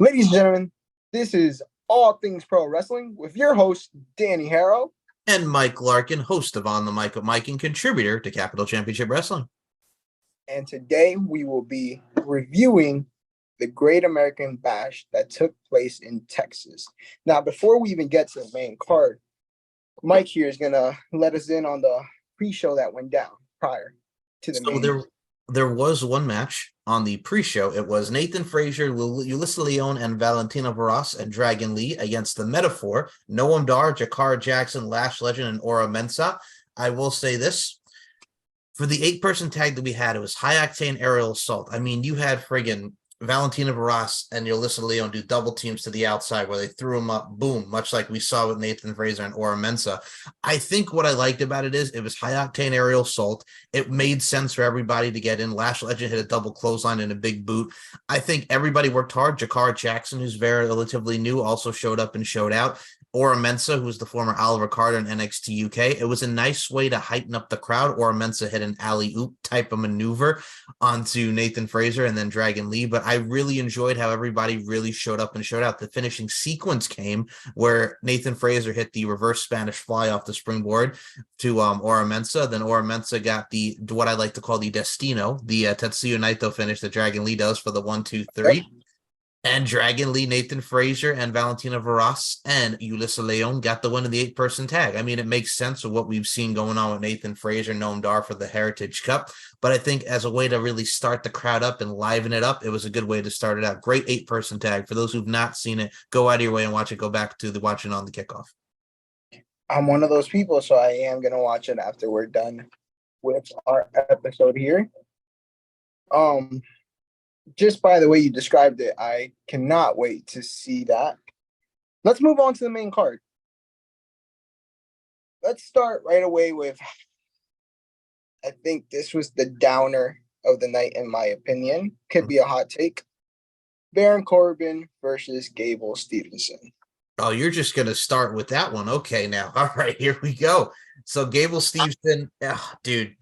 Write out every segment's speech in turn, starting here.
Ladies and gentlemen, this is All Things Pro Wrestling with your host, Danny Harrow. And Mike Larkin, host of On the Mic with Mike and contributor to Capital Championship Wrestling. And today we will be reviewing the Great American Bash that took place in Texas. Now, before we even get to the main card, Mike here is going to let us in on the pre-show that went down prior to the main. There was one match on the pre-show. It was Nathan Frazier, Ulissa Leon, and Valentina Varas and Dragon Lee against the Metaphor, Noam Dar, Jakar Jackson, Lash Legend, and Ora Mensa. I will say this. For the 8-person tag that we had, it was high-octane aerial assault. I mean, you had friggin' Valentina Varas and Ulissa Leon do double teams to the outside where they threw them up, boom, much like we saw with Nathan Frazier and Ora Mensa. I think what I liked about it is it was high-octane aerial assault. It made sense for everybody to get in. Lash Legend hit a double clothesline and a big boot. I think everybody worked hard. Jakar Jackson, who's very relatively new, also showed up and showed out. Ora Mensa, who's the former Oliver Carter in NXT UK. It was a nice way to heighten up the crowd. Ora Mensa hit an alley-oop type of maneuver onto Nathan Frazier and then Dragon Lee. But I really enjoyed how everybody really showed up and showed out. The finishing sequence came where Nathan Frazier hit the reverse Spanish fly off the springboard to Ora Mensa. Then Ora Mensa got the what I like to call the Destino, the Tetsuya Naito finish that Dragon Lee does for the 1-2-3. And Dragon Lee, Nathan Frazier, and Valentina Varas and Ulissa Leon got the win in the 8-person tag. I mean, it makes sense of what we've seen going on with Nathan Frazier, Noam Dar for the Heritage Cup. But I think as a way to really start the crowd up and liven it up, it was a good way to start it out. Great 8-person tag. For those who've not seen it, go out of your way and watch it. Go back to the watching on the kickoff. I'm one of those people, so I am going to watch it after we're done with our episode here. Just by the way you described it, I cannot wait to see that. Let's move on to the main card. Let's start right away with, I think this was the downer of the night, in my opinion. Could be a hot take. Baron Corbin versus Gable Stevenson. Oh, you're just going to start with that one. Okay, now. All right, here we go. So Gable Stevenson, dude,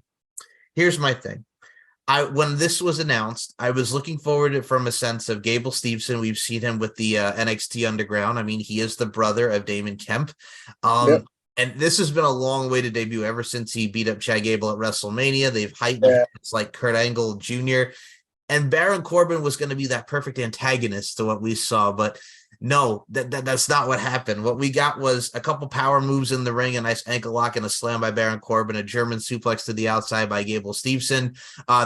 here's my thing. When this was announced, I was looking forward to it from a sense of Gable Stevenson. We've seen him with the NXT Underground. I mean, he is the brother of Damon Kemp. Yep. And this has been a long way to debut ever since he beat up Chad Gable at WrestleMania. They've heightened it. It's like Kurt Angle Jr. And Baron Corbin was going to be that perfect antagonist to what we saw. But no, that's not what happened. What we got was a couple power moves in the ring, a nice ankle lock and a slam by Baron Corbin, a German suplex to the outside by Gable Stevenson.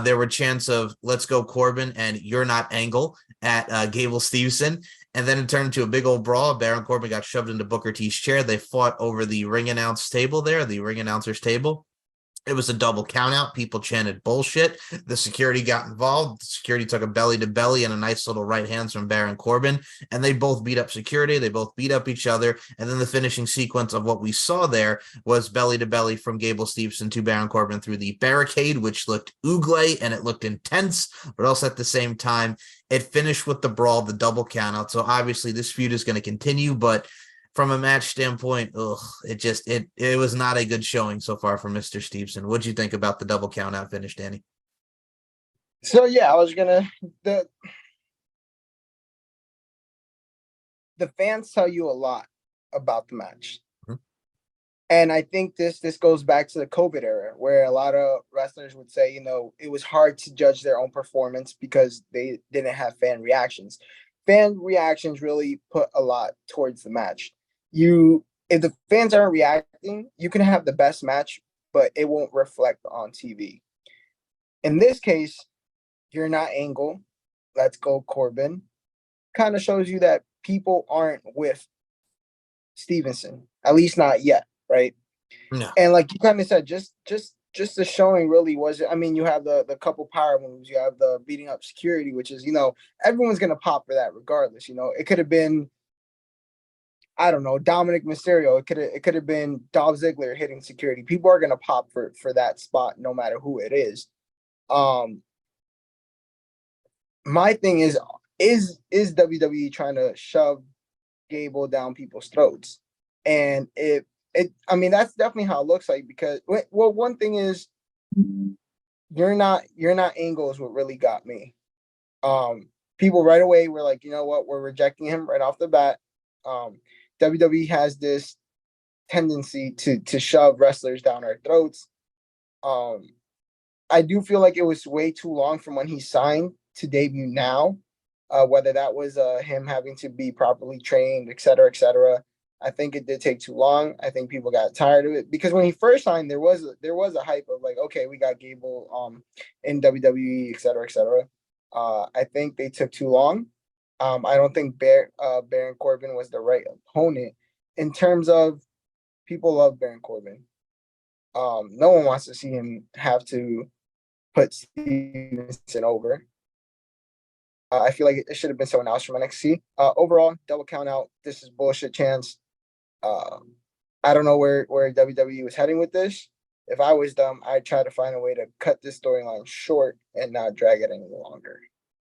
There were chants of "Let's go Corbin" and "You're not Angle" at Gable Stevenson. And then it turned into a big old brawl. Baron Corbin got shoved into Booker T's chair. They fought over the ring announcer's table. It was a double count out. People chanted bullshit. The security got involved. The security took a belly to belly and a nice little right hands from Baron Corbin. And they both beat up security. They both beat up each other. And then the finishing sequence of what we saw there was belly to belly from Gable Stevenson to Baron Corbin through the barricade, which looked oogle and it looked intense, but also at the same time, it finished with the brawl, the double count out. So obviously this feud is going to continue, but from a match standpoint, it was not a good showing so far for Mr. Stevenson. What'd you think about the double count out finish, Danny? So yeah, I was gonna the fans tell you a lot about the match. Mm-hmm. And I think this goes back to the COVID era where a lot of wrestlers would say, it was hard to judge their own performance because they didn't have fan reactions. Fan reactions really put a lot towards the match. If the fans aren't reacting, you can have the best match, but it won't reflect on TV. In this case, you're not Angle. Let's go Corbin. Kind of shows you that people aren't with Stevenson, at least not yet, right? No. And like you kind of said, just the showing really wasn't. I mean, you have the couple power moves, you have the beating up security, which is everyone's gonna pop for that regardless. It could have been, I don't know, Dominic Mysterio. It could have been Dolph Ziggler hitting security. People are gonna pop for that spot, no matter who it is. My thing is WWE trying to shove Gable down people's throats? And I mean, that's definitely how it looks like because one thing is you're not Angle is what really got me. people right away were like, you know what, we're rejecting him right off the bat. WWE has this tendency to shove wrestlers down our throats. Um, I do feel like it was way too long from when he signed to debut now. Whether that was him having to be properly trained, et cetera, et cetera. I think it did take too long. I think people got tired of it because when he first signed, there was a hype of like, okay, we got Gable in WWE, et cetera, et cetera. I think they took too long. I don't think Baron Corbin was the right opponent in terms of people love Baron Corbin. No one wants to see him have to put Stevenson over. I feel like it should have been someone else from NXT. Overall, double count out. This is bullshit chance. I don't know where WWE was heading with this. If I was them, I'd try to find a way to cut this storyline short and not drag it any longer.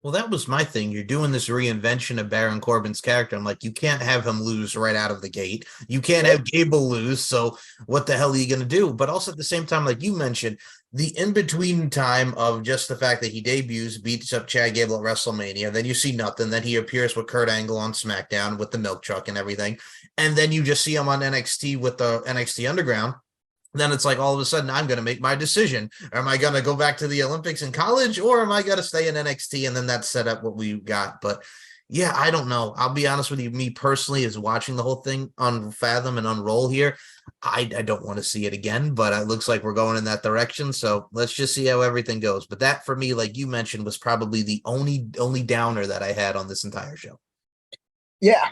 Well, that was my thing. You're doing this reinvention of Baron Corbin's character. I'm like, you can't have him lose right out of the gate. You can't have Gable lose. So what the hell are you going to do? But also at the same time, like you mentioned, the in-between time of just the fact that he debuts, beats up Chad Gable at WrestleMania, then you see nothing. Then he appears with Kurt Angle on SmackDown with the milk truck and everything. And then you just see him on NXT with the NXT Underground. Then it's like all of a sudden I'm going to make my decision. Am I going to go back to the Olympics in college or am I going to stay in NXT? And then that set up what we got. But yeah, I don't know. I'll be honest with you. Me personally is watching the whole thing on Fathom and Unroll here. I don't want to see it again, but it looks like we're going in that direction. So let's just see how everything goes. But that for me, like you mentioned, was probably the only downer that I had on this entire show. Yeah.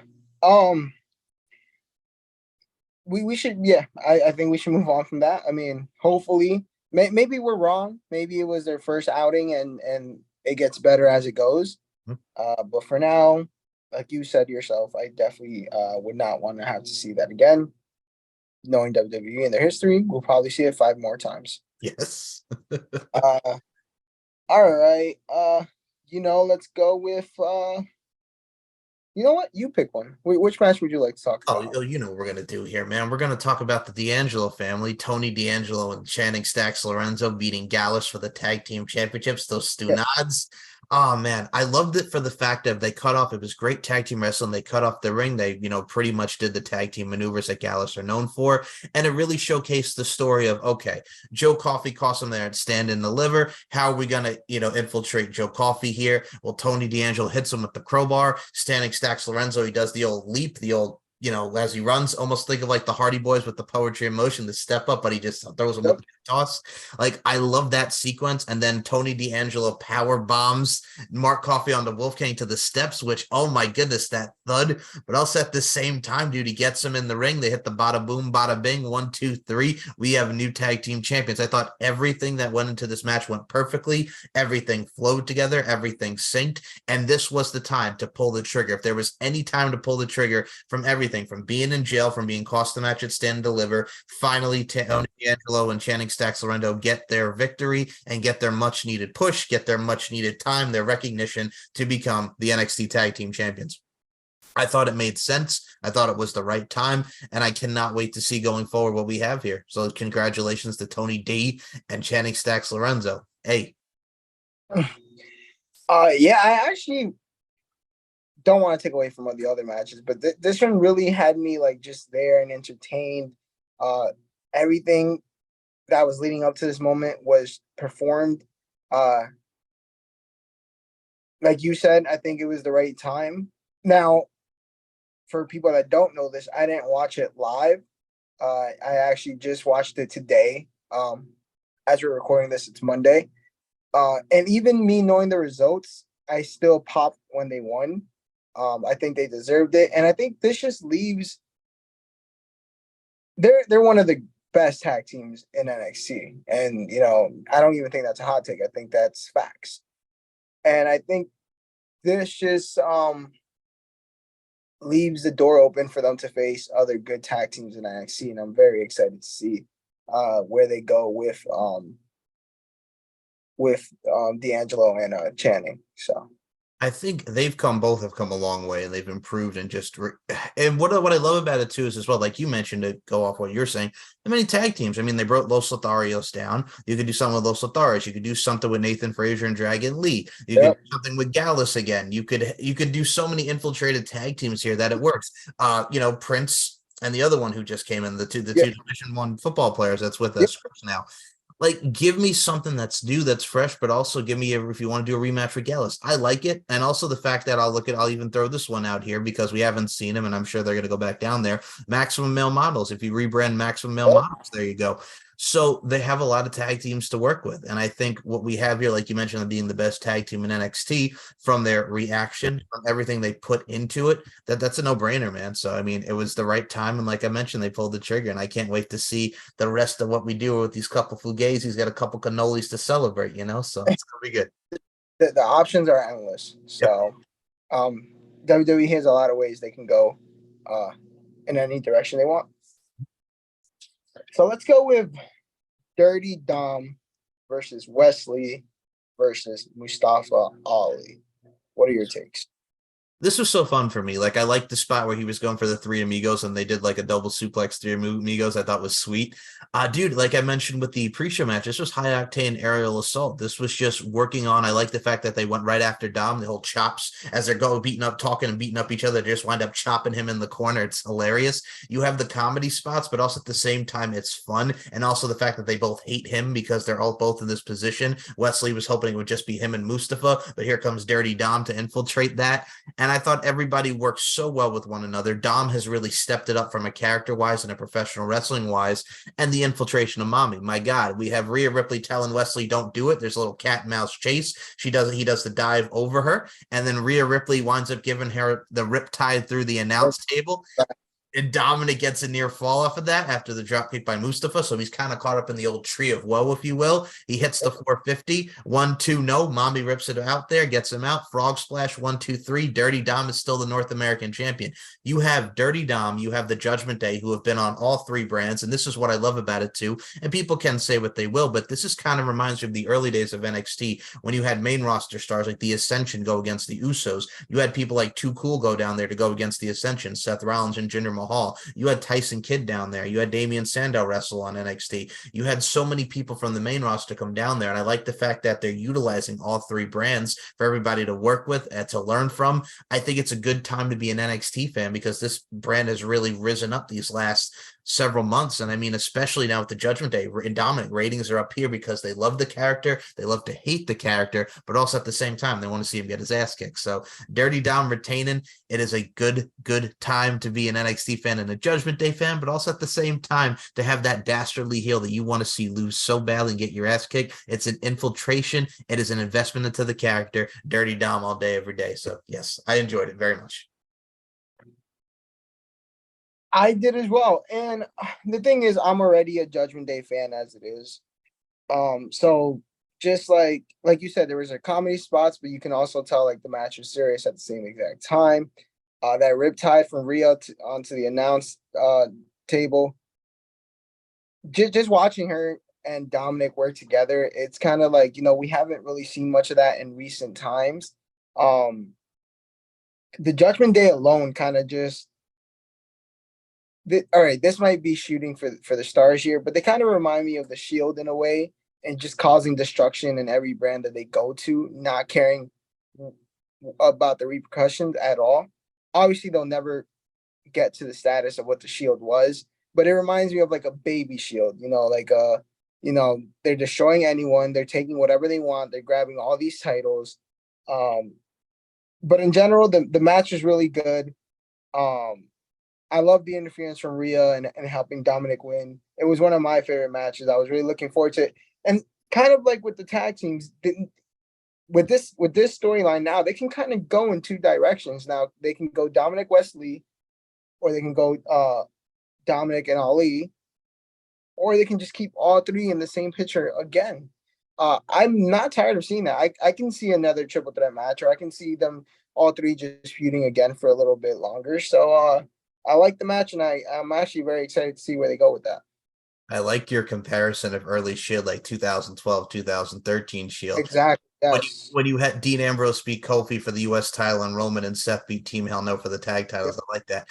We should, yeah, I think we should move on from that. I mean, hopefully maybe we're wrong. Maybe it was their first outing and it gets better as it goes. But for now, like you said yourself, I definitely would not want to have to see that again. Knowing WWE and their history, we'll probably see it 5 more times. Yes. uh all right. Let's go with you know what? You pick one. Which match would you like to talk about? Oh, you know what we're gonna do here, man. We're gonna talk about the D'Angelo family, Tony D'Angelo and Channing Stacks Lorenzo beating Gallus for the tag team championships. Those Stu Yeah. nods. Oh man, I loved it for the fact that they cut off. It was great tag team wrestling. They cut off the ring. They, pretty much did the tag team maneuvers that Gallus are known for, and it really showcased the story of okay, Joe Coffey cost him there at Stand and Deliver. How are we gonna, infiltrate Joe Coffey here? Well, Tony D'Angelo hits him with the crowbar. Standing Stacks Lorenzo, he does the old leap, the old as he runs, almost think of like the Hardy Boys with the poetry in motion, the step up, but he just throws him with the toss. Like, I love that sequence. And then Tony D'Angelo power bombs Mark Coffey on the Wolfgang to the steps, which, oh my goodness, that thud. But also at the same time, dude, he gets him in the ring. They hit the bada boom, bada bing, 1, 2, 3. We have new tag team champions. I thought everything that went into this match went perfectly. Everything flowed together. Everything synced. And this was the time to pull the trigger. If there was any time to pull the trigger from everything, from being in jail, from being cost the match at Stand and Deliver, finally Tony D'Angelo and Channing Stacks Lorenzo get their victory and get their much needed push, get their much needed time, their recognition to become the NXT Tag Team Champions. I thought it made sense. I thought it was the right time, and I cannot wait to see going forward what we have here. So congratulations to Tony D and Channing Stacks Lorenzo. Hey. Yeah, I actually don't want to take away from the other matches, but this one really had me like just there and entertained. Everything that was leading up to this moment was performed. Like you said, I think it was the right time. Now, for people that don't know this, I didn't watch it live. I actually just watched it today. As we're recording this, it's Monday. And even me knowing the results, I still popped when they won. I think they deserved it, and I think this just leaves. They're one of the best tag teams in NXT, and I don't even think that's a hot take. I think that's facts, and I think this just leaves the door open for them to face other good tag teams in NXT, and I'm very excited to see where they go with D'Angelo and Channing. So. I think both have come a long way, and they've improved and and what I love about it too is as well, like you mentioned, to go off what you're saying, the many tag teams. I mean, they brought Los Lotharios down. You could do something with Los Lotharios. You could do something with Nathan Frazier and Dragon Lee. You could Yep. do something with Gallus again. You could do so many infiltrated tag teams here that it works. Prince and the other one who just came in, the two Yeah. Division One football players that's with Yeah. us now. Like, give me something that's new, that's fresh, but also give me if you want to do a rematch for Gallus. I like it. And also the fact that I'll even throw this one out here because we haven't seen him and I'm sure they're going to go back down there. Maximum Male Models. If you rebrand Maximum Male Yep. Models, there you go. So they have a lot of tag teams to work with. And I think what we have here, like you mentioned, being the best tag team in NXT from their reaction, from everything they put into it, that's a no-brainer, man. So, I mean, it was the right time. And like I mentioned, they pulled the trigger. And I can't wait to see the rest of what we do with these couple fugazis. He's got a couple cannolis to celebrate, so it's going to be good. The options are endless. Yep. So WWE has a lot of ways they can go in any direction they want. So let's go with Dirty Dom versus Wesley versus Mustafa Ali. What are your takes? This was so fun for me. Like, I liked the spot where he was going for the three amigos and they did like a double suplex three amigos. I thought was sweet. Dude, like I mentioned with the pre-show match, this was high octane aerial assault. This was just working on. I like the fact that they went right after Dom, the whole chops as they're going talking and beating up each other. They just wind up chopping him in the corner. It's hilarious. You have the comedy spots, but also at the same time, it's fun. And also the fact that they both hate him because they're all both in this position. Wesley was hoping it would just be him and Mustafa, but here comes Dirty Dom to infiltrate that. And I thought everybody worked so well with one another. Dom has really stepped it up from a character-wise and a professional wrestling-wise, and the infiltration of Mommy. My God, we have Rhea Ripley telling Wesley, don't do it. There's a little cat and mouse chase. He does the dive over her, and then Rhea Ripley winds up giving her the riptide through the announce table. And Dominic gets a near fall off of that after the drop kick by Mustafa. So he's kind of caught up in the old tree of woe, if you will. He hits the 450. 1-2, no. Mommy rips it out there, gets him out. Frog splash, 1-2-3. Dirty Dom is still the North American champion. You have Dirty Dom, you have the Judgment Day, who have been on all three brands. And this is what I love about it, too. And people can say what they will, but this is kind of reminds me of the early days of NXT when you had main roster stars like the Ascension go against the Usos. You had people like Too Cool go down there to go against the Ascension, Seth Rollins and Jinder Mahal. You had Tyson Kidd down there. You had Damian Sandow wrestle on NXT. You had so many people from the main roster come down there. And I like the fact that they're utilizing all three brands for everybody to work with and to learn from. I think it's a good time to be an NXT fan because this brand has really risen up these last several months. And I mean, especially now with the Judgment Day, Dominic ratings are up here because they love the character. They love to hate the character, but also at the same time, they want to see him get his ass kicked. So Dirty Dom retaining, it is a good time to be an NXT fan and a Judgment Day fan, but also at the same time to have that dastardly heel that you want to see lose so badly and get your ass kicked. It's an infiltration. It is an investment into the character. Dirty Dom all day, every day. So yes, I enjoyed it very much. I did as well. And the thing is, I'm already a Judgment Day fan as it is. So just like you said, there was a comedy spots, but you can also tell like the match was serious at the same exact time. That riptide from Rhea onto the announce table. Just watching her and Dominic work together, it's kind of like, we haven't really seen much of that in recent times. The Judgment Day alone kind of just all right, this might be shooting for the stars here, but they kind of remind me of the Shield in a way, and just causing destruction in every brand that they go to, not caring about the repercussions at all. Obviously, they'll never get to the status of what the Shield was, but it reminds me of like a baby Shield. They're destroying anyone, they're taking whatever they want, they're grabbing all these titles. But in general, the match is really good. I love the interference from Rhea and helping Dominic win. It was one of my favorite matches. I was really looking forward to it. And kind of like with the tag teams, with this storyline now, they can kind of go in two directions. Now they can go Dominic Wesley, or they can go Dominic and Ali, or they can just keep all three in the same picture again. I'm not tired of seeing that. I can see another triple threat match, or I can see them all three just feuding again for a little bit longer. So I like the match, and I'm actually very excited to see where they go with that. I like your comparison of early Shield, like 2012, 2013 Shield. Exactly. Yes. When you had Dean Ambrose beat Kofi for the U.S. title and Roman and Seth beat Team Hell No for the tag titles, I like that.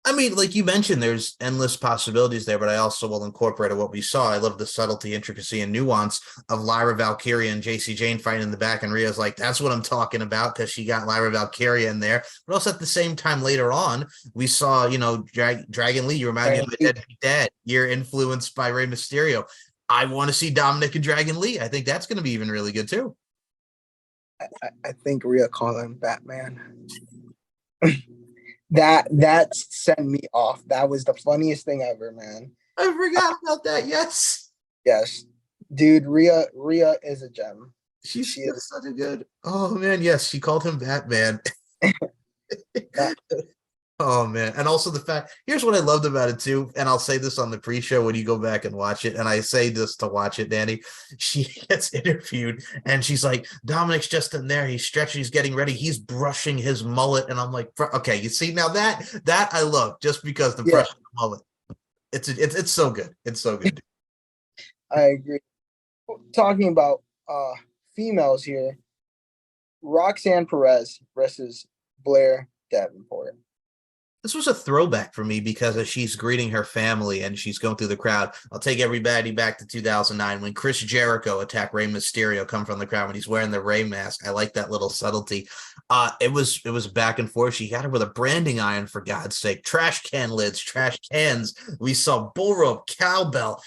I mean, like you mentioned, there's endless possibilities there, but I also will incorporate what we saw. I love the subtlety, intricacy, and nuance of Lyra Valkyria and JC Jane fighting in the back, and Rhea's like, that's what I'm talking about, because she got Lyra Valkyria in there. But also at the same time, later on, we saw, Dragon Lee. You remind me of my deadbeat dad. You're influenced by Rey Mysterio. I want to see Dominic and Dragon Lee. I think that's going to be even really good too. I think Rhea called him Batman. That sent me off. That was the funniest thing ever, man. I forgot about that. Yes. Yes. Dude, Rhea is a gem. She is such a good. Oh man, yes, she called him Batman. Oh man. And also the fact, here's what I loved about it too, and I'll say this on the pre-show when you go back and watch it, and I say this to watch it, Danny. She gets interviewed and she's like, Dominic's just in there, he's stretching, he's getting ready, he's brushing his mullet, and I'm like, okay, you see, now that I love, just because the brushing the mullet. It's so good. It's so good. I agree. Talking about females here, Roxanne Perez versus Blair Davenport. This was a throwback for me because as she's greeting her family and she's going through the crowd, I'll take everybody back to 2009 when Chris Jericho attacked Rey Mysterio, come from the crowd when he's wearing the Rey mask. I like that little subtlety. It was back and forth. She had her with a branding iron, for God's sake. Trash can lids, trash cans. We saw bull rope, cowbell.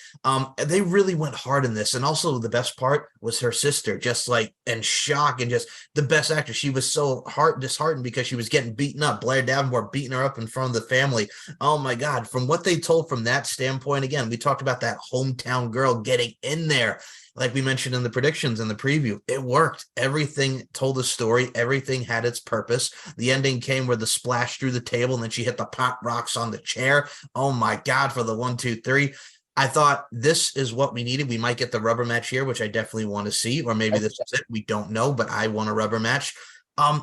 They really went hard in this. And also the best part was her sister, just like in shock and just the best actor. She was so disheartened because she was getting beaten up. Blair Davenport beating her up in front of the family. Oh my God. From what they told from that standpoint, again, we talked about that hometown girl getting in there. Like we mentioned in the predictions in the preview, it worked. Everything told a story. Everything had its purpose. The ending came where the splash through the table and then she hit the pop rocks on the chair. Oh my God, for the 1, 2, 3. I thought this is what we needed. We might get the rubber match here, which I definitely want to see, or maybe this is it. We don't know, but I want a rubber match.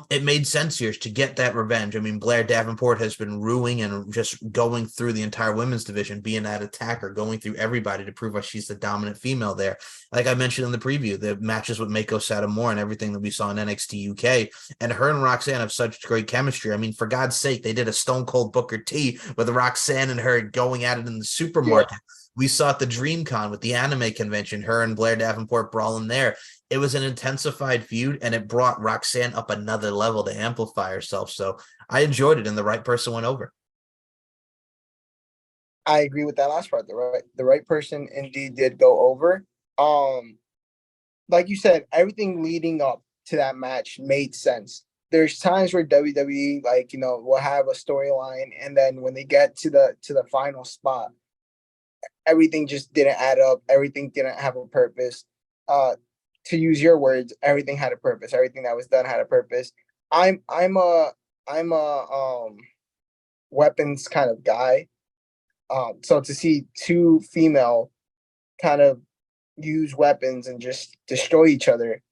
It made sense here to get that revenge. I mean, Blair Davenport has been ruining and just going through the entire women's division, being that attacker, going through everybody to prove why she's the dominant female there. Like I mentioned in the preview, the matches with Mako Satomura and everything that we saw in NXT UK, and her and Roxanne have such great chemistry. I mean, for God's sake, they did a Stone Cold Booker T with Roxanne and her going at it in the supermarket. Yeah. We saw at the DreamCon with the anime convention, her and Blair Davenport brawling there. It was an intensified feud, and it brought Roxanne up another level to amplify herself. So I enjoyed it, and the right person went over. I agree with that last part. The right person indeed did go over. Like you said, everything leading up to that match made sense. There's times where WWE, will have a storyline, and then when they get to the final spot, everything just didn't add up. Everything didn't have a purpose. To use your words, everything had a purpose. Everything that was done had a purpose. I'm a weapons kind of guy. So to see two female kind of use weapons and just destroy each other,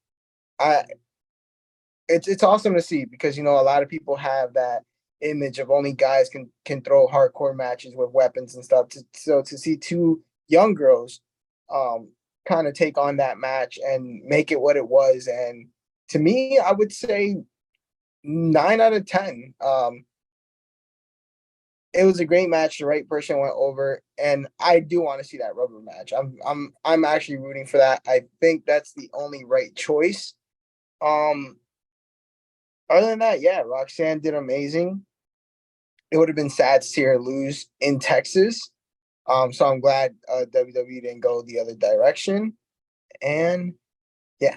it's awesome to see, because a lot of people have that image of only guys can throw hardcore matches with weapons and stuff. So to see two young girls kind of take on that match and make it what it was, and to me, I would say 9 out of 10. It was a great match. The right person went over, and I do want to see that rubber match. I'm actually rooting for that. I think that's the only right choice. Other than that, yeah, Roxanne did amazing. It would have been sad to see her lose in Texas. So I'm glad WWE didn't go the other direction. And yeah.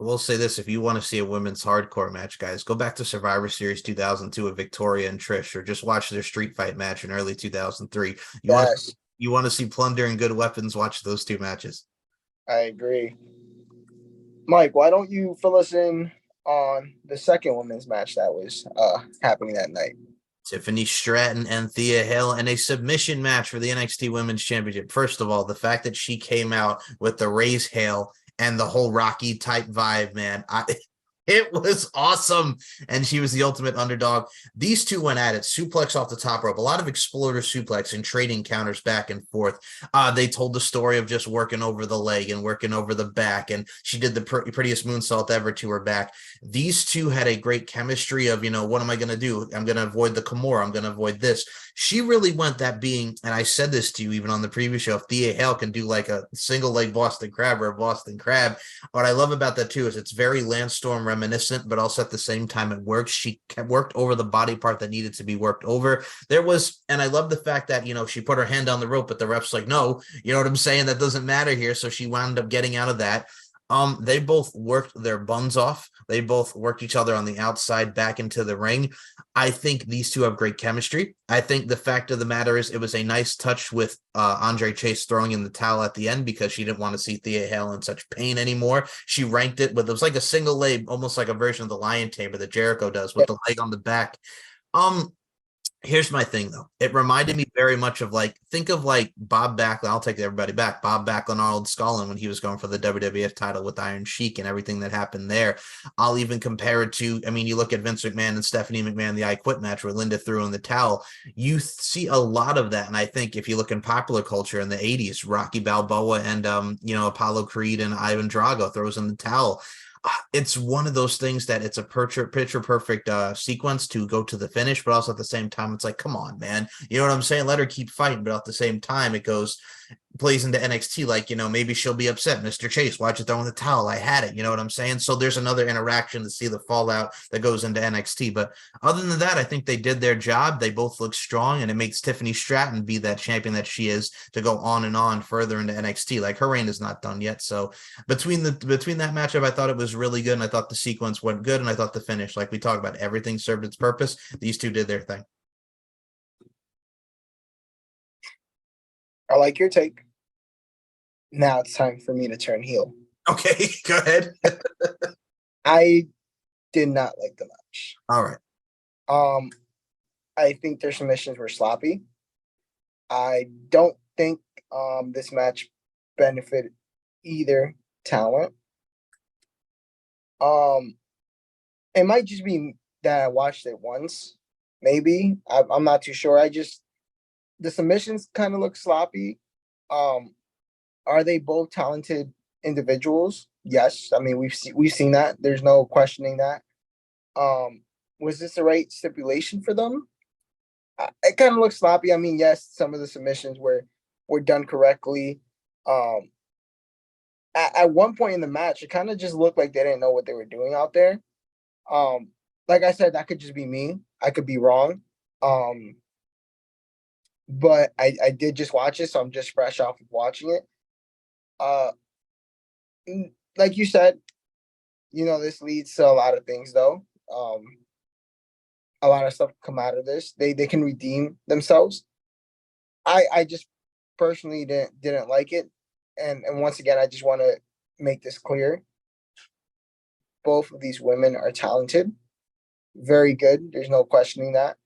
We'll say this: if you want to see a women's hardcore match, guys, go back to Survivor Series 2002 with Victoria and Trish, or just watch their street fight match in early 2003. You want to see plunder and good weapons, watch those two matches. I agree. Mike, why don't you fill us in on the second women's match that was happening that night? Tiffany Stratton and Thea Hale in a submission match for the NXT Women's Championship. First of all, the fact that she came out with the raise hail and the whole Rocky type vibe, man, It was awesome. And she was the ultimate underdog. These two went at it. Suplex off the top rope. A lot of exploder suplex and trading counters back and forth. They told the story of just working over the leg and working over the back. And she did the prettiest moonsault ever to her back. These two had a great chemistry of, what am I going to do? I'm going to avoid the Kimura. I'm going to avoid this. She really went that being, and I said this to you even on the previous show, if Thea Hale can do like a single leg Boston Crab or a Boston Crab, what I love about that too is it's very Landstorm reminiscent, but also at the same time it works. She worked over the body part that needed to be worked over. And I love the fact that, she put her hand on the rope, but the ref's like, no, you know what I'm saying? That doesn't matter here. So she wound up getting out of that. They both worked their buns off. They both worked each other on the outside back into the ring. I think these two have great chemistry. I think the fact of the matter is it was a nice touch with Andre Chase throwing in the towel at the end because she didn't want to see Thea Hale in such pain anymore. She ranked it with, it was like a single leg, almost like a version of the Lion Tamer that Jericho does with the leg on the back. Here's my thing, though. It reminded me very much of think of Bob Backlund. I'll take everybody back. Bob Backlund, Arnold Skaaland when he was going for the WWF title with Iron Sheik and everything that happened there. I'll even compare it to, you look at Vince McMahon and Stephanie McMahon, the I Quit match where Linda threw in the towel. You see a lot of that. And I think if you look in popular culture in the 80s, Rocky Balboa and, Apollo Creed and Ivan Drago throws in the towel. It's one of those things that it's a picture perfect sequence to go to the finish, but also at the same time, it's like, come on, man. You know what I'm saying? Let her keep fighting. But at the same time, it plays into NXT, maybe she'll be upset. Mr. Chase, why'd you throw in the towel? I had it. You know what I'm saying? So there's another interaction to see the fallout that goes into NXT. But other than that, I think they did their job. They both look strong, and it makes Tiffany Stratton be that champion that she is to go on and on further into NXT. Her reign is not done yet. So between that matchup, I thought it was really good, and I thought the sequence went good, and I thought the finish, like we talked about, everything served its purpose. These two did their thing. I like your take. Now it's time for me to turn heel. Okay, go ahead. I did not like the match. All right. I think their submissions were sloppy. I don't think this match benefited either talent. It might just be that I watched it once, maybe. I'm not too sure. The submissions kind of look sloppy. Are they both talented individuals? Yes. We've seen that. There's no questioning that. Was this the right stipulation for them? It kind of looks sloppy. Yes, some of the submissions were done correctly. At one point in the match, it kind of just looked like they didn't know what they were doing out there. Like I said, that could just be me. I could be wrong. But I did just watch it, so I'm just fresh off of watching it. Like you said, this leads to a lot of things, though. A lot of stuff come out of this. They can redeem themselves. I just personally didn't like it, and once again, I just want to make this clear. Both of these women are talented, very good. There's no questioning that.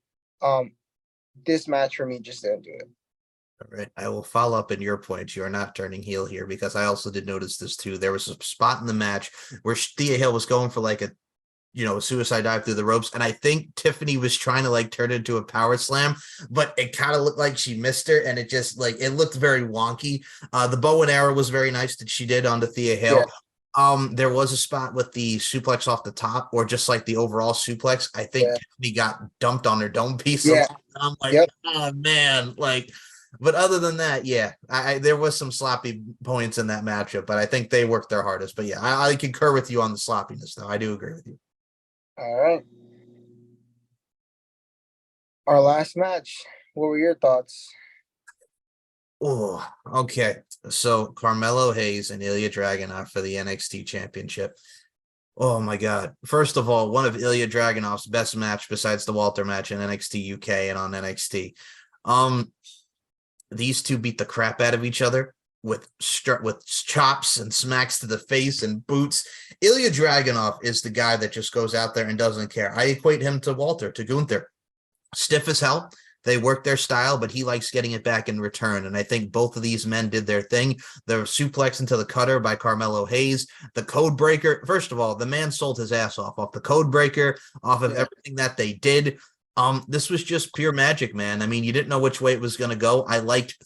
This match for me just didn't do it. All right. I will follow up in your point. You are not turning heel here because I also did notice this too. There was a spot in the match where Thea Hale was going for a suicide dive through the ropes. And I think Tiffany was trying to turn it into a power slam, but it kind of looked like she missed her. And it just it looked very wonky. The bow and arrow was very nice that she did onto Thea Hale. Yeah. There was a spot with the suplex off the top, or just the overall suplex. I think Tiffany got dumped on her dome piece. Yeah. I'm like, oh man, but other than that, yeah, there was some sloppy points in that matchup, but I think they worked their hardest. But yeah, I concur with you on the sloppiness, though. I do agree with you. All right. Our last match. What were your thoughts? Oh, okay. So Carmelo Hayes and Ilya Dragunov for the NXT Championship. Oh my God. First of all, one of Ilya Dragunov's best match besides the Walter match in NXT UK and on NXT. These two beat the crap out of each other with chops and smacks to the face and boots. Ilya Dragunov is the guy that just goes out there and doesn't care. I equate him to Walter, to Gunther. Stiff as hell, They work their style, but he likes getting it back in return. And I think both of these men did their thing. The suplex into the cutter by Carmelo Hayes, the code breaker. First of all, the man sold his ass off the code breaker, off of everything that they did. This was just pure magic, man. I mean, you didn't know which way it was going to go. I liked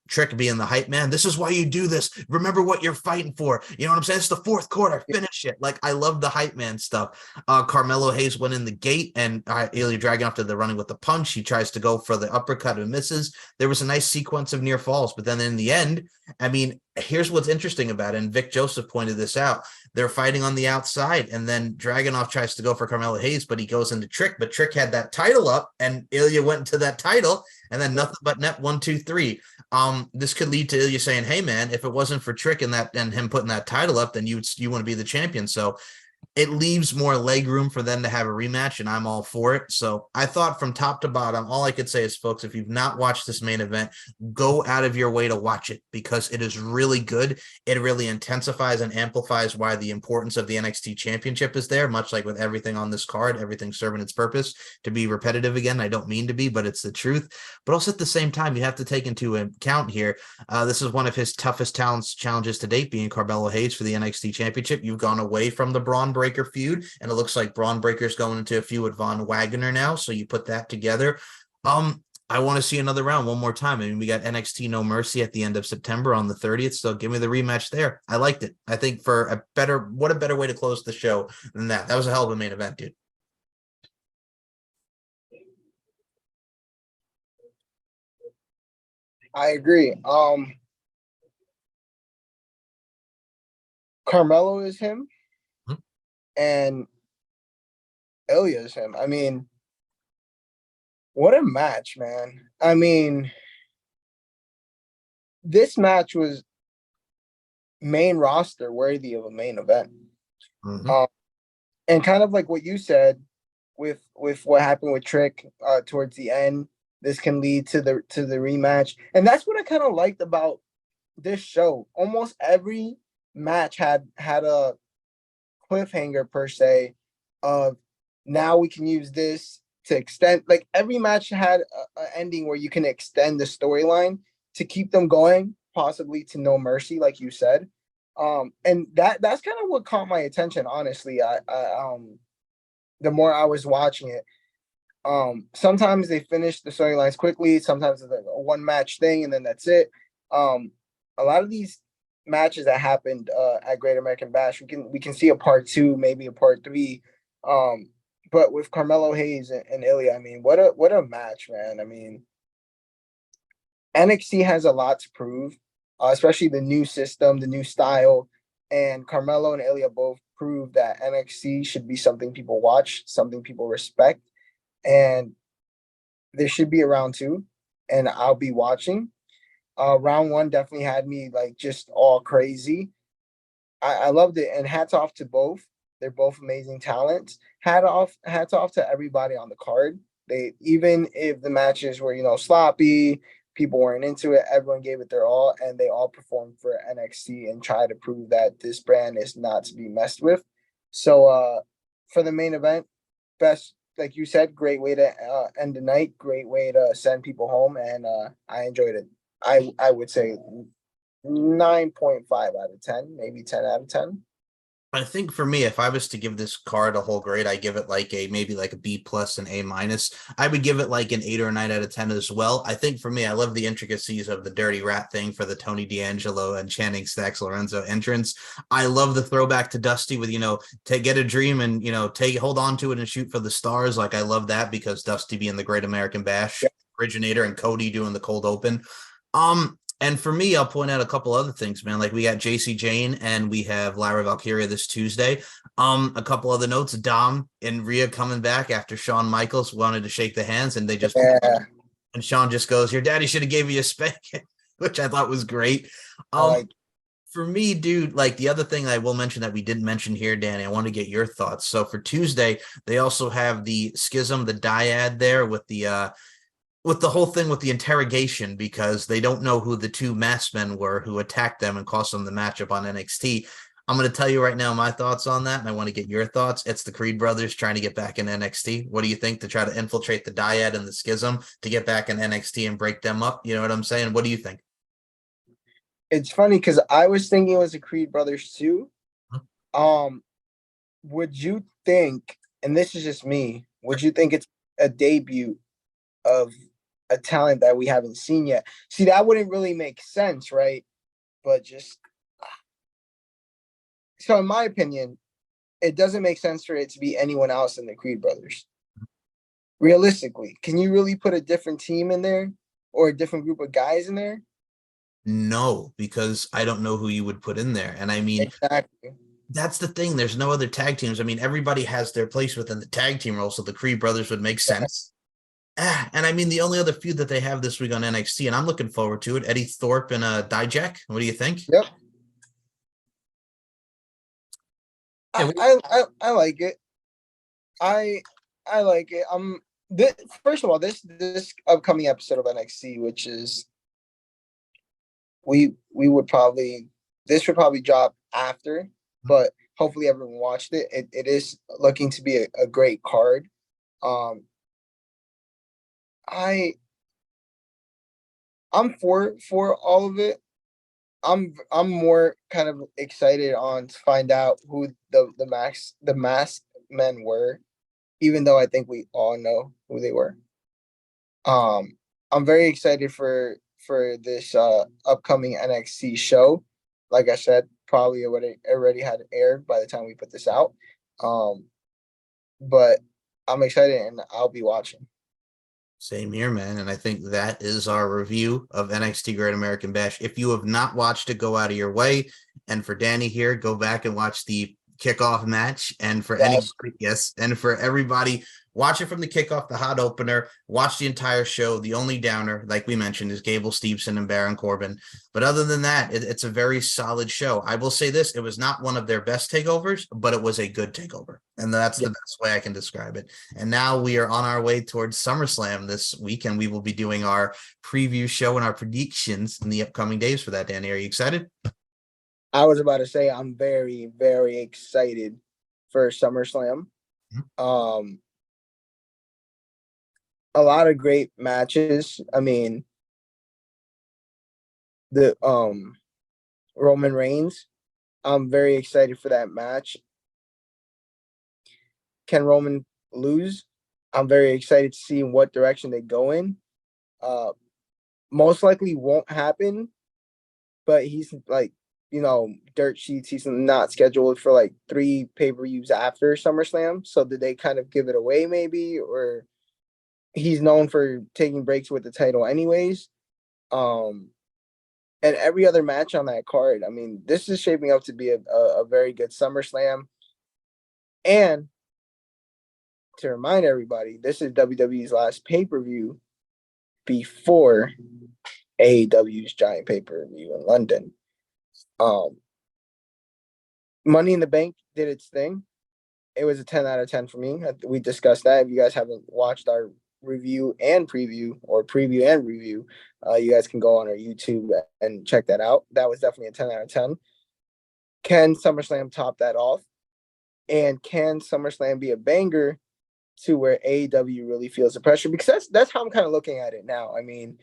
Trick being the hype man. This is why you do this. Remember what you're fighting for. You know what I'm saying? It's the fourth quarter. Finish it. Like, I love the hype man stuff. Carmelo Hayes went in the gate, and Ilya Dragunov did the running with the punch. He tries to go for the uppercut and misses. There was a nice sequence of near falls, but then in the end, I mean, here's what's interesting about it, and Vic Joseph pointed this out. They're fighting on the outside, and then Dragunov tries to go for Carmelo Hayes, but he goes into Trick, but Trick had that title up, and Ilya went into that title, and then nothing but net 1, 2, 3. This could lead to Ilya saying, hey, man, if it wasn't for Trick and him putting that title up, then you want to be the champion. So it leaves more leg room for them to have a rematch, and I'm all for it. So I thought from top to bottom, all I could say is, folks, if you've not watched this main event, go out of your way to watch it, because it is really good. It really intensifies and amplifies why the importance of the NXT championship is there, much like with everything on this card, everything serving its purpose. To be repetitive again, I don't mean to be, but it's the truth. But also at the same time, you have to take into account here, this is one of his toughest challenges to date, being Carmelo Hayes for the NXT championship. You've gone away from the Braun Breaker feud, and it looks like Braun Breaker's going into a feud with Von Wagner now, so you put that together. I want to see another round one more time. I mean, we got NXT No Mercy at the end of September on the 30th, so give me the rematch there. I liked it. I think what a better way to close the show than that. That was a hell of a main event, dude. I agree. Carmelo is him, and Ilya is him. I mean, what a match, man. I mean, this match was main roster worthy of a main event. And kind of like what you said with what happened with Trick towards the end, this can lead to the rematch. And that's what I kind of liked about this show. Almost every match had a cliffhanger per se of, now we can use this to extend. Like, every match had an ending where you can extend the storyline to keep them going, possibly to No Mercy, like you said. And that's kind of what caught my attention, honestly. I the more I was watching it, sometimes they finish the storylines quickly, sometimes it's like a one match thing and then that's it. A lot of these matches that happened at Great American Bash, we can see a part 2, maybe a part 3. But with Carmelo Hayes and Ilya, I mean, what a match, man. I mean, NXT has a lot to prove, especially the new system, the new style, and Carmelo and Ilya both proved that NXT should be something people watch, something people respect, and there should be a round 2, and I'll be watching. Round 1 definitely had me like just all crazy. I loved it, and hats off to both. They're both amazing talents. Hats off to everybody on the card. They, even if the matches were sloppy, people weren't into it, everyone gave it their all, and they all performed for NXT and tried to prove that this brand is not to be messed with. So for the main event, best, like you said, great way to end the night, great way to send people home, and I enjoyed it. I would say 9.5 out of 10, maybe 10 out of 10. I think for me, if I was to give this card a whole grade, I give it like maybe like a B plus and A minus. I would give it like an 8 or a 9 out of 10 as well. I think for me, I love the intricacies of the dirty rat thing for the Tony D'Angelo and Channing Stacks Lorenzo entrance. I love the throwback to Dusty with, to get a dream and, hold on to it and shoot for the stars. Like, I love that, because Dusty being the Great American Bash originator and Cody doing the cold open. And for me, I'll point out a couple other things, man. Like, we got JC Jane and we have Lyra Valkyria this Tuesday. A couple other notes: Dom and Rhea coming back after Shawn Michaels wanted to shake the hands, and they just and Shawn just goes, "Your daddy should have gave you a spanking," which I thought was great. For me, dude, like, the other thing I will mention that we didn't mention here, Danny, I want to get your thoughts. So for Tuesday, they also have the Schism, the dyad there with the whole thing with the interrogation, because they don't know who the 2 masked men were who attacked them and cost them the matchup on NXT. I'm going to tell you right now my thoughts on that, and I want to get your thoughts. It's the Creed brothers trying to get back in NXT. What do you think, to try to infiltrate the dyad and the schism to get back in NXT and break them up? You know what I'm saying? What do you think? It's funny because I was thinking it was the Creed brothers too. Um, would you think, and this is just me, would you think it's a debut of a talent that we haven't seen yet? See, that wouldn't really make sense, right? But just so, in my opinion, it doesn't make sense for it to be anyone else than the Creed brothers. Realistically, can you really put a different team in there or a different group of guys in there? No, because I don't know who you would put in there. And I mean, Exactly. that's the thing. There's no other tag teams. I mean, everybody has their place within the tag team role, so the Creed brothers would make sense. And I mean, the only other feud that they have this week on NXT, and I'm looking forward to it, Eddie Thorpe and Dijak. What do you think? Yep. Yeah, I like it. I like it. First of all, this upcoming episode of NXT, which is we would probably this would probably drop after, but hopefully everyone watched it. It is looking to be a great card. Um, I I'm for all of it. I'm more kind of excited on to find out who the masked men were, even though I think we all know who they were. Um, I'm very excited for this upcoming NXT show. Like I said, probably already had aired by the time we put this out. Um, but I'm excited and I'll be watching. same here, man. And I think that is our review of NXT Great American Bash. If you have not watched it, go out of your way. And for Danny here, go back and watch the kickoff match. And for Yes. anybody, yes, and for everybody, watch it from the kickoff, the hot opener, watch the entire show. The only downer, like we mentioned, is Gable Steveson and Baron Corbin. But other than that, it's a very solid show. I will say this, it was not one of their best takeovers, but it was a good takeover. And that's Yeah. the best way I can describe it. And now we are on our way towards SummerSlam this week, and we will be doing our preview show and our predictions in the upcoming days for that. Danny, are you excited? I was about to say I'm very, very excited for SummerSlam. Um, a lot of great matches. I mean, the Roman Reigns. I'm very excited for that match. Can Roman lose? I'm very excited to see what direction they go in. Uh, Most likely won't happen, but he's like, dirt sheets. He's not scheduled for like 3 pay-per-views after SummerSlam. So did they kind of give it away maybe, or he's known for taking breaks with the title anyways? Um, and every other match on that card. I mean, this is shaping up to be a very good SummerSlam. And to remind everybody, this is WWE's last pay-per-view before AEW's giant pay-per-view in London. Um, Money in the Bank did its thing. It was a 10 out of 10 for me. We discussed that. If you guys haven't watched our review and preview, or preview and review, you guys can go on our YouTube and check that out. That was definitely a 10 out of 10. Can SummerSlam top that off? And can SummerSlam be a banger to where AEW really feels the pressure? Because that's how I'm kind of looking at it now. I mean,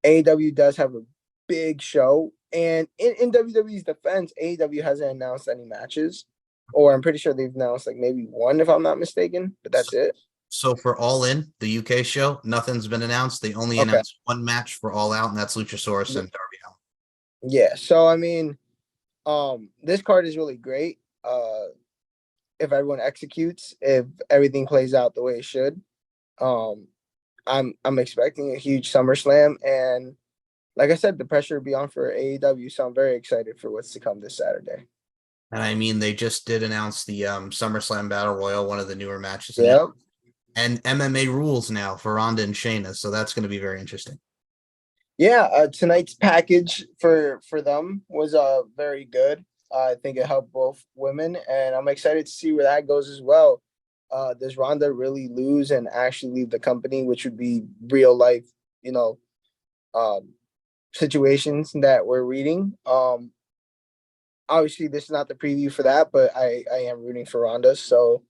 AEW does have a big show, and in WWE's defense, AEW hasn't announced any matches, or I'm pretty sure they've announced like maybe one, if I'm not mistaken, but that's it. So for All In, the UK show, nothing's been announced. They only Okay. announced one match for All Out, and that's Luchasaurus and Darby Allin. Yeah. So I mean, this card is really great. If everyone executes, if everything plays out the way it should, um, I'm expecting a huge SummerSlam, and like I said, the pressure will be on for AEW. So I'm very excited for what's to come this Saturday. And I mean, they just did announce the SummerSlam Battle Royal, one of the newer matches. Yep. And MMA rules now for Ronda and Shayna. So that's going to be very interesting. Yeah, tonight's package for them was very good. I think it helped both women, and I'm excited to see where that goes as well. Does Ronda really lose and actually leave the company, which would be real life, you know, um, situations that we're reading. obviously this is not the preview for that, but I am rooting for Ronda. So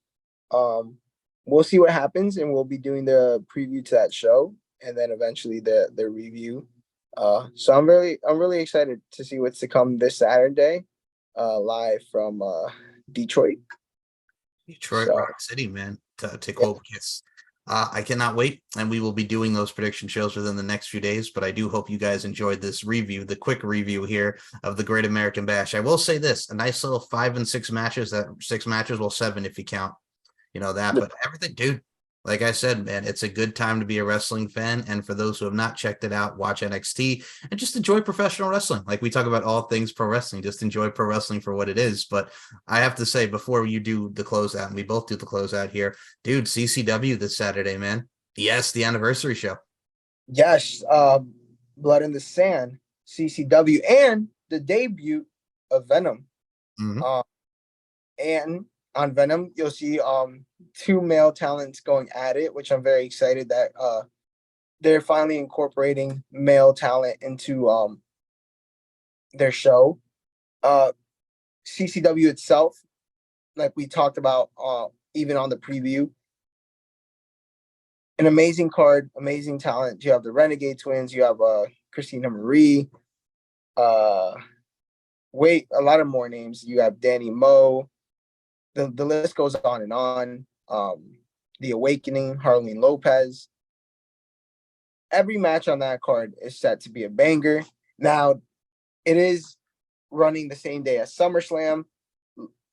we'll see what happens, and we'll be doing the preview to that show, and then eventually the review. So I'm really excited to see what's to come this Saturday, live from Detroit. Detroit So Rock City, man, to yeah, quote Kiss. I cannot wait, and we will be doing those prediction shows within the next few days. But I do hope you guys enjoyed this review, the quick review here of the Great American Bash. I will say this: a nice little 5 and 6 matches. That 6 matches, well, 7 if you count, that. But everything, dude. Like I said, man, it's a good time to be a wrestling fan. And for those who have not checked it out, watch NXT and just enjoy professional wrestling. Like we talk about all things pro wrestling, just enjoy pro wrestling for what it is. But I have to say, before you do the closeout, and we both do the closeout here, dude, CCW this Saturday, man. Yes, the anniversary show. yes, Blood in the Sand, CCW, and the debut of Venom. Mm-hmm. And on Venom, you'll see two male talents going at it, which I'm very excited that they're finally incorporating male talent into their show. CCW itself, like we talked about even on the preview, an amazing card, amazing talent. You have the Renegade Twins, you have Christina Marie, a lot of more names. You have Danny Moe. The list goes on and on. The Awakening, Harleen Lopez. Every match on that card is set to be a banger. Now, it is running the same day as SummerSlam.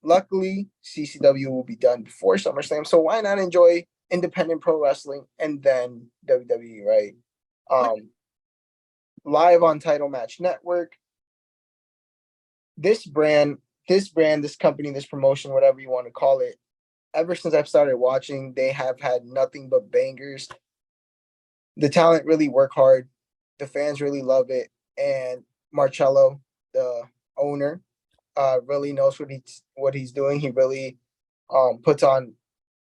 Luckily, CCW will be done before SummerSlam, so why not enjoy independent pro wrestling and then WWE, right? Live on Title Match Network. This this company, this promotion, whatever you want to call it, ever since I've started watching, they have had nothing but bangers. The talent really work hard. The fans really love it. And Marcello, the owner, really knows what he's doing. He really puts on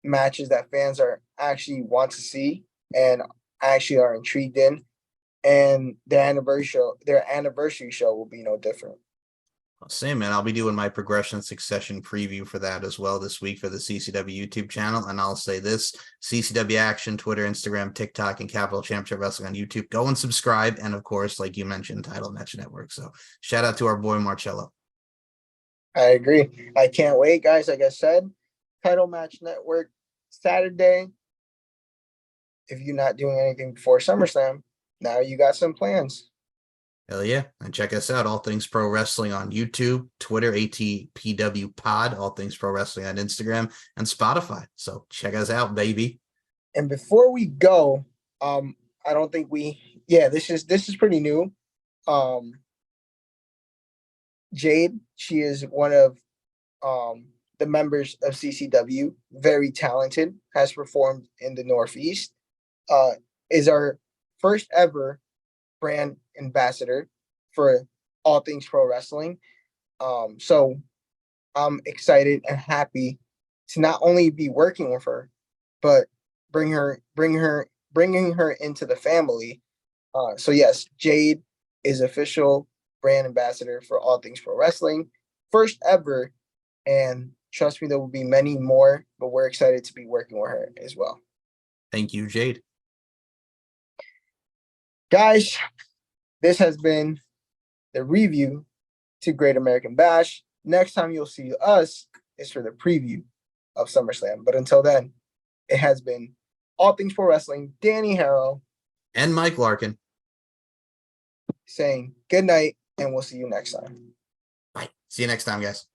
matches that fans are actually want to see and actually are intrigued in. And their anniversary show will be no different. Same, man. I'll be doing my progression succession preview for that as well this week for the CCW YouTube channel. And I'll say this: CCW Action, Twitter, Instagram, TikTok, and Capital Championship Wrestling on YouTube. Go and subscribe. And of course, like you mentioned, Title Match Network. So shout out to our boy Marcello. I agree. I can't wait, guys. Like I said, Title Match Network Saturday. If you're not doing anything before SummerSlam, now you got some plans. Hell yeah. And check us out, All Things Pro Wrestling on YouTube, Twitter, ATPW Pod, All Things Pro Wrestling on Instagram, and Spotify. So check us out, baby. And before we go, I don't think this is pretty new. Jade, she is one of the members of CCW, very talented, has performed in the Northeast, is our first ever brand ambassador for All Things Pro Wrestling. So I'm excited and happy to not only be working with her, but bringing her into the family. So yes, Jade is official brand ambassador for All Things Pro Wrestling, first ever, and trust me, there will be many more. But we're excited to be working with her as well. Thank you, Jade. Guys, this has been the review to Great American Bash. Next time you'll see us is for the preview of SummerSlam. But until then, it has been All Things Pro Wrestling, Danny Harrow, and Mike Larkin saying good night, and we'll see you next time. Bye. See you next time, guys.